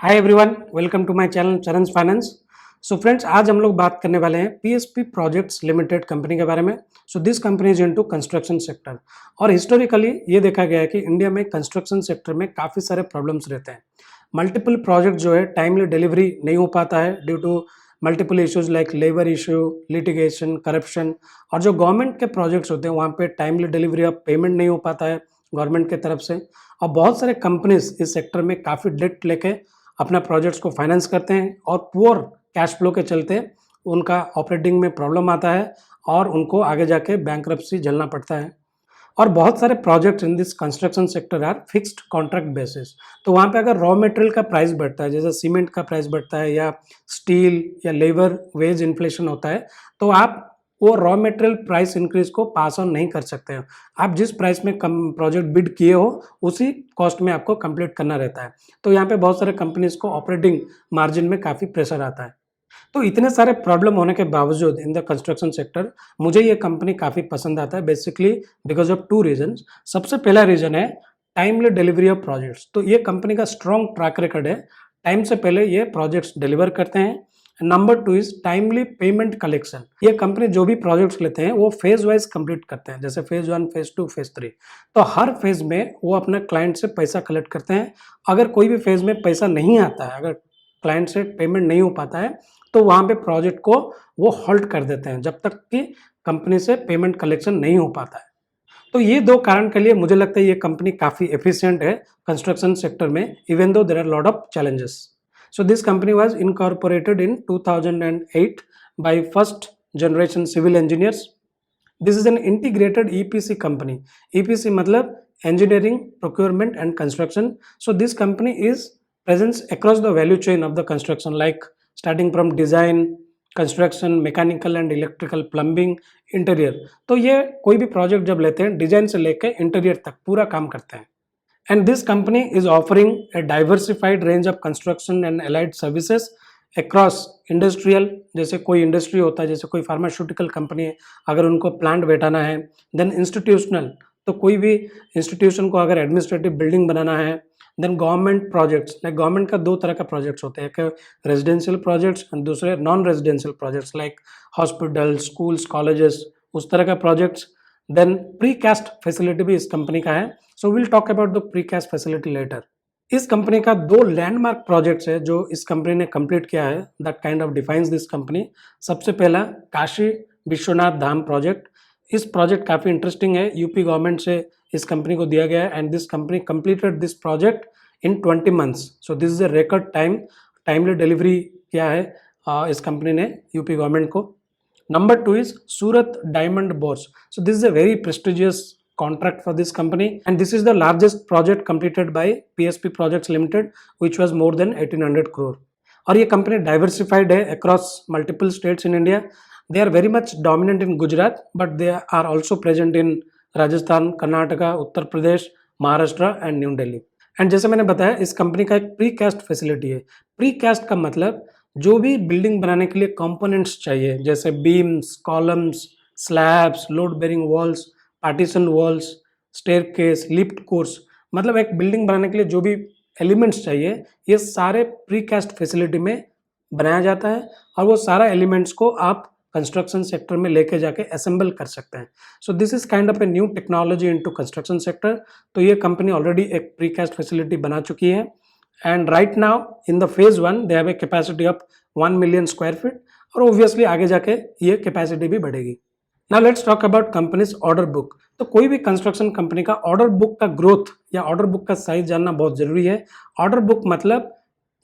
Hi everyone, welcome to my channel Charan's finance. So friends, आज हम लोग बात करने वाले हैं पीएसपी प्रोजेक्ट्स लिमिटेड कंपनी के बारे में। So this company is into construction sector और हिस्टोरिकली ये देखा गया है कि इंडिया में कंस्ट्रक्शन सेक्टर में काफ़ी सारे प्रॉब्लम्स रहते हैं। मल्टीपल प्रोजेक्ट जो है टाइमली डिलीवरी नहीं हो पाता है due to multiple issues like labour issue, litigation, corruption. और जो गवर्नमेंट के प्रोजेक्ट्स होते हैं वहाँ पे टाइमली डिलीवरी ऑफ पेमेंट नहीं हो पाता है गवर्नमेंट के तरफ से। और बहुत सारे कंपनीज इस सेक्टर में काफ़ी डेट लेके अपना प्रोजेक्ट्स को फाइनेंस करते हैं और पुअर कैश फ्लो के चलते उनका ऑपरेटिंग में प्रॉब्लम आता है और उनको आगे जाके बैंकरप्सी झेलना पड़ता है। और बहुत सारे projects in this construction sector are fixed contract basis. तो वहाँ पे अगर रॉ मटेरियल का प्राइस बढ़ता है, जैसे सीमेंट का प्राइस बढ़ता है या स्टील या लेबर वेज इन्फ्लेशन होता है, तो आप वो रॉ मटेरियल प्राइस इंक्रीज को पास ऑन नहीं कर सकते हो। आप जिस प्राइस में कम प्रोजेक्ट बिड किए हो उसी कॉस्ट में आपको कंप्लीट करना रहता है। तो यहाँ पे बहुत सारे कंपनीज को ऑपरेटिंग मार्जिन में काफ़ी प्रेशर आता है। तो इतने सारे प्रॉब्लम होने के बावजूद इन द कंस्ट्रक्शन सेक्टर मुझे ये कंपनी काफ़ी पसंद आता है, basically because of two reasons. सबसे पहला रीजन है टाइमली डिलीवरी ऑफ प्रोजेक्ट्स। तो ये कंपनी का स्ट्रॉन्ग ट्रैक रिकॉर्ड है, टाइम से पहले ये प्रोजेक्ट्स डिलीवर करते हैं। Number two is timely payment collection. ये कंपनी जो भी प्रोजेक्ट्स लेते हैं वो फेज वाइज कंप्लीट करते हैं, जैसे फेज 1, फेज 2, फेज 3। तो हर फेज में वो अपने क्लाइंट से पैसा कलेक्ट करते हैं। अगर कोई भी फेज में पैसा नहीं आता है, अगर क्लाइंट से पेमेंट नहीं हो पाता है, तो वहाँ पे प्रोजेक्ट को वो हॉल्ट कर देते हैं जब तक कि कंपनी से पेमेंट कलेक्शन नहीं हो पाता है। तो ये दो कारण के लिए मुझे लगता है ये कंपनी काफ़ी एफिशिएंट है कंस्ट्रक्शन सेक्टर में, even though there are lot of challenges. So this company was incorporated in 2008 by first generation civil engineers. This is an integrated EPC company. EPC मतलब engineering, procurement and construction. So this company is presence across the value chain of the construction, like starting from design, construction, mechanical and electrical, plumbing, interior. तो ये कोई भी project जब लेते हैं design से लेके इंटीरियर तक पूरा काम करते हैं। And this company is offering a diversified range of construction and allied services across industrial, जैसे कोई इंडस्ट्री होता है, जैसे कोई फार्मास्यूटिकल कंपनी है, अगर उनको प्लांट बैठाना है। देन इंस्टीट्यूशनल, तो कोई भी इंस्टीट्यूशन को अगर एडमिनिस्ट्रेटिव बिल्डिंग बनाना है। Then government projects, like government का दो तरह का प्रोजेक्ट्स होते हैं, एक रेजिडेंशियल प्रोजेक्ट्स और दूसरे non residential projects like hospital, schools, colleges, उस तरह का projects. Then precast facility भी इस कंपनी का है। So will talk about the precast facility later. इस कंपनी का दो लैंडमार्क प्रोजेक्ट्स है जो इस कंपनी ने कंप्लीट किया है, that kind of defines this company. सबसे पहला काशी विश्वनाथ धाम प्रोजेक्ट। इस प्रोजेक्ट काफ़ी इंटरेस्टिंग है, यूपी गवर्नमेंट से इस कंपनी को दिया गया है and this company completed this project in 20 months. So this is a record timely delivery किया है इस कंपनी ने यूपी गवर्नमेंट को। Number two is Surat Diamond Bourse. So this is a very prestigious contract for this company and this is the largest project completed by PSP Projects Limited, which was more than 1800 crore. और ये company diversified है across multiple states in India. They are very much dominant in Gujarat but they are also present in Rajasthan, Karnataka, Uttar Pradesh, Maharashtra and New Delhi. And जैसे मैंने बताया इस company का एक precast facility है। प्री कास्ट का मतलब जो भी बिल्डिंग बनाने के लिए कंपोनेंट्स चाहिए, जैसे beams, columns, slabs, load bearing walls, partition walls, staircase, lift cores, मतलब एक बिल्डिंग बनाने के लिए जो भी एलिमेंट्स चाहिए ये सारे प्री कास्ट फैसिलिटी में बनाया जाता है और वो सारा एलिमेंट्स को आप कंस्ट्रक्शन सेक्टर में लेके जाके असेंबल कर सकते हैं। So this is kind of a new technology into construction sector. तो ये कंपनी ऑलरेडी एक प्री कास्ट फैसिलिटी बना चुकी है and right now in the phase 1 they have a capacity of 1 million square feet और obviously आगे जाके ये capacity भी बढ़ेगी। Now let's talk about company's order book। तो कोई भी कंस्ट्रक्शन कंपनी का ऑर्डर बुक का ग्रोथ या ऑर्डर बुक का साइज जानना बहुत जरूरी है। ऑर्डर बुक मतलब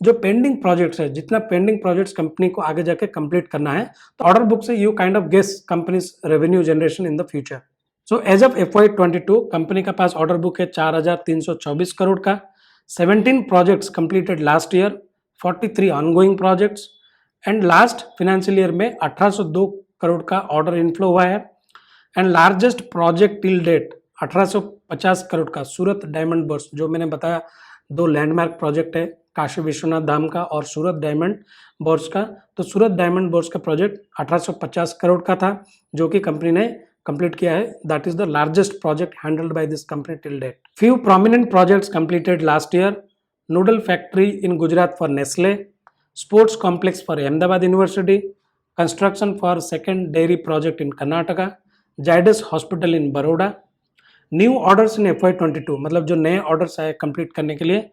जो पेंडिंग प्रोजेक्ट्स है, जितना पेंडिंग प्रोजेक्ट्स कंपनी को आगे जाके कंप्लीट करना है, तो ऑर्डर बुक से you kind of guess companies revenue generation in the future. So as of FY22 company का पास ऑर्डर बुक है 4324 करोड़ का। 17 projects completed last year, 43 ongoing projects and last financial year में 1802 करोड़ का ऑर्डर इनफ्लो हुआ है। And largest project till date 1850 crore का Surat diamond bourse, जो मैंने बताया दो लैंडमार्क प्रोजेक्ट है, काशी विश्वनाथ धाम का और सूरत डायमंड बोर्स का। तो सूरत डायमंड बोर्स का प्रोजेक्ट 1850 करोड़ का था जो कि कंपनी ने कंप्लीट किया है। That is the largest project handled by this company till date. Few prominent projects completed last year, noodle factory in Gujarat for Nestle, sports complex for Ahmedabad University, construction for second dairy project in Karnataka, Zydus Hospital in Baroda, new orders in FY22 मतलब जो नए orders आए complete करने के लिए,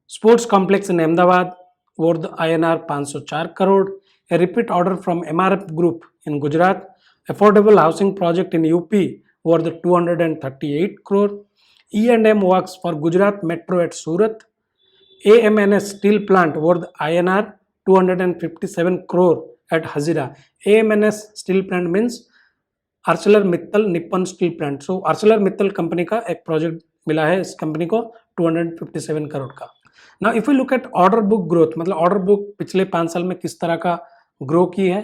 sports complex in Ahmedabad worth INR 504 crore, a repeat order from MRF Group in Gujarat, affordable housing project in UP worth 238 crore, E&M works for Gujarat Metro at Surat, AMNS steel plant worth INR 257 crore at Hazira. AMNS steel plant means Arcelor Mittal Nippon steel plant. So Arcelor Mittal company का एक project मिला है इस company को 257 करोड़ का. Now if you look at order book growth, मतलब order book पिछले 5 साल में किस तरह का ग्रो की है,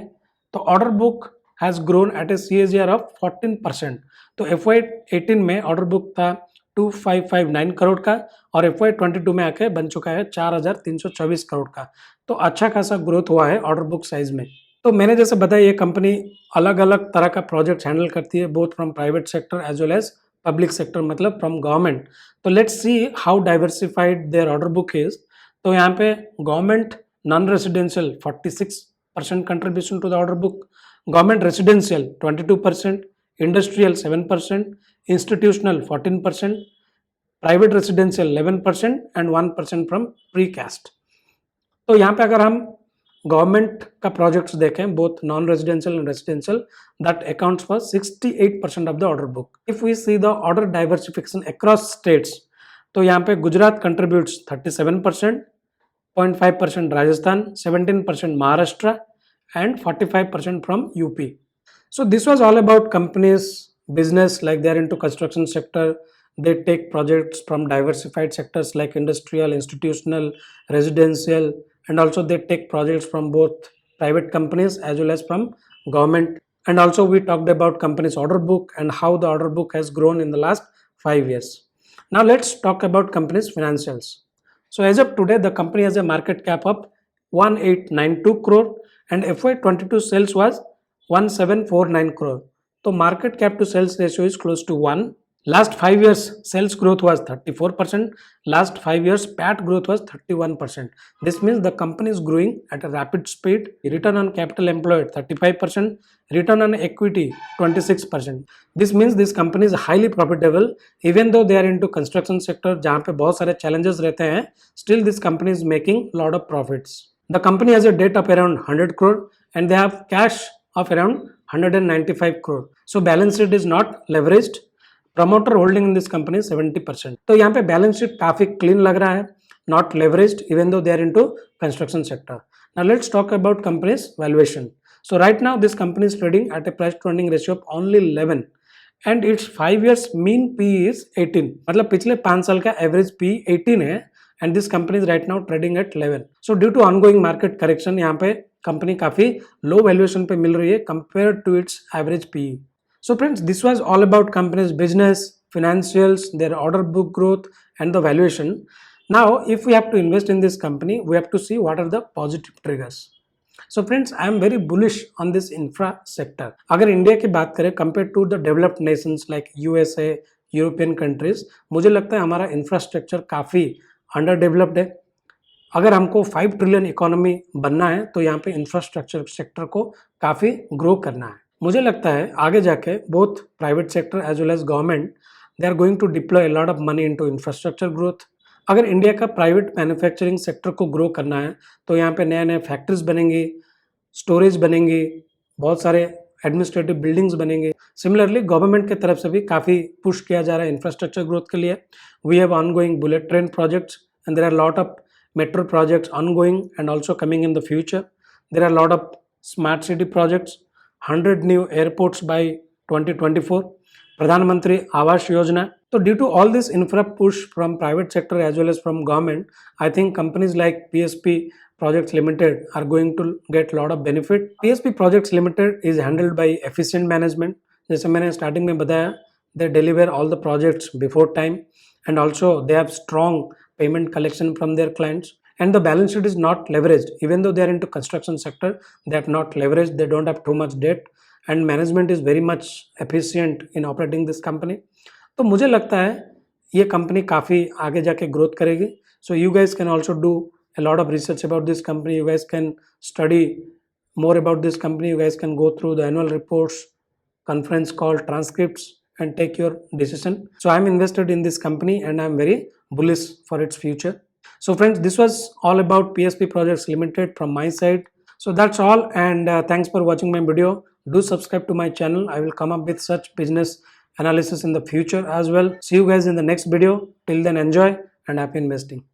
तो order book has grown at A CAGR of 14%. तो FY18 में ऑर्डर बुक था 2559 करोड़ का और FY22 में आके बन चुका है 4324 करोड़ का. तो अच्छा खासा ग्रोथ हुआ है ऑर्डर बुक साइज में. तो मैंने जैसे बताया ये कंपनी अलग अलग तरह का प्रोजेक्ट हैंडल करती है, both from private sector as well as public sector, मतलब फ्रॉम गवर्नमेंट. तो let's see how diversified their order book is. तो यहाँ पे government non residential 46% contribution to the order book, government residential 22%, industrial 7%, institutional 14%, private residential 11% and 1% from precast. तो यहाँ पे अगर हम गवर्नमेंट का प्रोजेक्ट्स देखें both non residential and residential, that accounts for 68% of the order book. If we see the order diversification across states, तो यहाँ पे Gujarat contributes 37%, 0.5% Rajasthan, 17% Maharashtra and 45% from UP. So this was all about companies business, like they're into construction sector. They take projects from diversified sectors like industrial, institutional, residential, and also they take projects from both private companies as well as from government. And also we talked about companies order book and how the order book has grown in the last 5 years. Now let's talk about companies financials. So as of today, the company has a market cap of 1892 crore and FY22 sales was 1749 crore. So market cap to sales ratio is close to 1. Last 5 years sales growth was 34%. Last 5 years PAT growth was 31%. This means the company is growing at a rapid speed. Return on capital employed 35%. Return on equity 26%. This means this company is highly profitable. Even though they are into construction sector जहाँ पे बहुत सारे challenges रहते हैं, still this company is making lot of profits. The company has a debt of around 100 crore and they have cash of around 195 crore. So balance sheet is not leveraged. Promoter holding in this company is 70%. तो यहाँ पे balance sheet काफी clean लग रहा है, not leveraged even though they are into construction sector. Now let's talk about company's valuation. So right now this company is trading at a price to earning ratio of only 11 and its 5 years mean PE is 18. मतलब पिछले 5 साल का average PE 18 है and this company is right now trading at 11. So due to ongoing market correction यहाँ पे company काफी लो valuation पे मिल रही है compared to its average PE. So friends, this was all about company's business, financials, their order book growth and the valuation. Now if we have to invest in this company, we have to see what are the positive triggers. So friends, I am very bullish on this infra sector. अगर India की बात करें compared to the developed nations like USA, European countries, मुझे लगता है हमारा infrastructure काफ़ी under developed है. अगर हमको 5 ट्रिलियन इकोनॉमी बनना है तो यहाँ पे इंफ्रास्ट्रक्चर सेक्टर को काफ़ी ग्रो करना है. मुझे लगता है आगे जाके both private sector as well as government they are going to deploy a lot of money into infrastructure growth. अगर इंडिया का प्राइवेट मैन्युफैक्चरिंग सेक्टर को ग्रो करना है तो यहाँ पे नए नए फैक्ट्रीज बनेंगी, स्टोरेज बनेंगी, बहुत सारे एडमिनिस्ट्रेटिव बिल्डिंग्स बनेंगे. सिमिलरली गवर्नमेंट की तरफ से भी काफ़ी पुश किया जा रहा है इंफ्रास्ट्रक्चर ग्रोथ के लिए. We have ongoing bullet train projects and there are lot of metro projects ongoing and also coming in the future. There are a lot of smart city projects, 100 new airports by 2024, Pradhan Mantri Awas Yojana. So due to all this infra push from private sector as well as from government, I think companies like PSP Projects Limited are going to get a lot of benefit. PSP Projects Limited is handled by efficient management. जैसे मैंने starting में बताया, they deliver all the projects before time and also they have strong payment collection from their clients and the balance sheet is not leveraged. Even though they are into construction sector, they are not leveraged, they don't have too much debt and management is very much efficient in operating this company. तो मुझे लगता है ये company काफ़ी आगे जाके growth करेगी So you guys can also do a lot of research about this company. You guys can study more about this company. You guys can go through the annual reports, conference call, transcripts, and take your decision. So I'm invested in this company and I'm very bullish for its future. So friends, this was all about PSP Projects Limited from my side. So that's all, and thanks for watching my video. Do subscribe to my channel. I will come up with such business analysis in the future as well. See you guys in the next video. Till then, enjoy and happy investing.